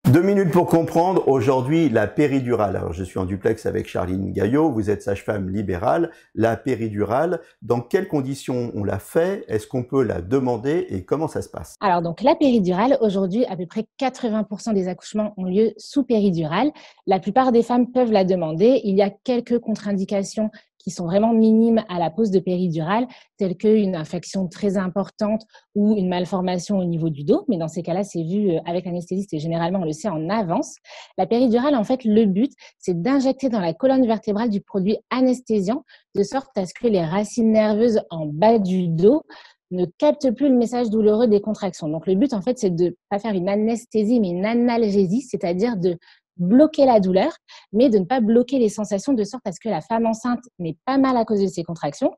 2 minutes pour comprendre, aujourd'hui, la péridurale. Alors, je suis en duplex avec Charline Gaillot, vous êtes sage-femme libérale. La péridurale, dans quelles conditions on la fait? Est-ce qu'on peut la demander et comment ça se passe? Alors, donc, la péridurale, aujourd'hui, à peu près 80% des accouchements ont lieu sous péridurale. La plupart des femmes peuvent la demander. Il y a quelques contre-indications qui sont vraiment minimes à la pose de péridurale, telles qu'une infection très importante ou une malformation au niveau du dos. Mais dans ces cas-là, c'est vu avec l'anesthésiste et généralement, on le sait en avance. La péridurale, en fait, le but, c'est d'injecter dans la colonne vertébrale du produit anesthésiant, de sorte à ce que les racines nerveuses en bas du dos ne capte plus le message douloureux des contractions. Donc, le but, en fait, c'est de pas faire une anesthésie, mais une analgésie, c'est-à-dire de bloquer la douleur, mais de ne pas bloquer les sensations de sorte à ce que la femme enceinte n'ait pas mal à cause de ses contractions,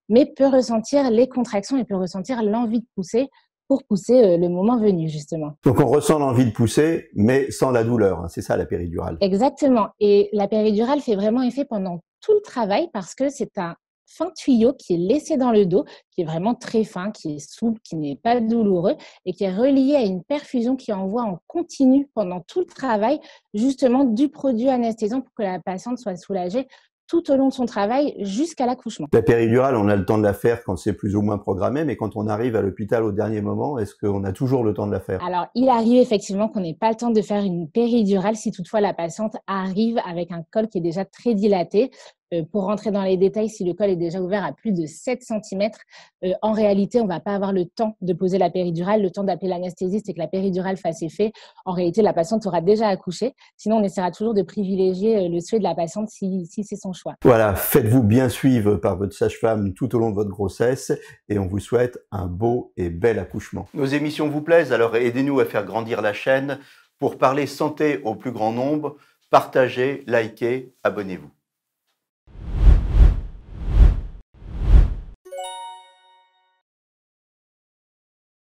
mais peut ressentir les contractions et peut ressentir l'envie de pousser pour pousser le moment venu, justement. Donc, on ressent l'envie de pousser, mais sans la douleur, hein. C'est ça la péridurale. Exactement. Et la péridurale fait vraiment effet pendant tout le travail parce que c'est un fin tuyau qui est laissé dans le dos, qui est vraiment très fin, qui est souple, qui n'est pas douloureux et qui est relié à une perfusion qui envoie en continu pendant tout le travail, justement du produit anesthésiant pour que la patiente soit soulagée tout au long de son travail jusqu'à l'accouchement. La péridurale, on a le temps de la faire quand c'est plus ou moins programmé, mais quand on arrive à l'hôpital au dernier moment, est-ce qu'on a toujours le temps de la faire? Alors, il arrive effectivement qu'on n'ait pas le temps de faire une péridurale si toutefois la patiente arrive avec un col qui est déjà très dilaté. Pour rentrer dans les détails, si le col est déjà ouvert à plus de 7 centimètres, en réalité, on ne va pas avoir le temps de poser la péridurale, le temps d'appeler l'anesthésiste et que la péridurale fasse effet. En réalité, la patiente aura déjà accouché. Sinon, on essaiera toujours de privilégier le souhait de la patiente si c'est son choix. Voilà, faites-vous bien suivre par votre sage-femme tout au long de votre grossesse et on vous souhaite un beau et bel accouchement. Nos émissions vous plaisent, alors aidez-nous à faire grandir la chaîne. Pour parler santé au plus grand nombre, partagez, likez, abonnez-vous.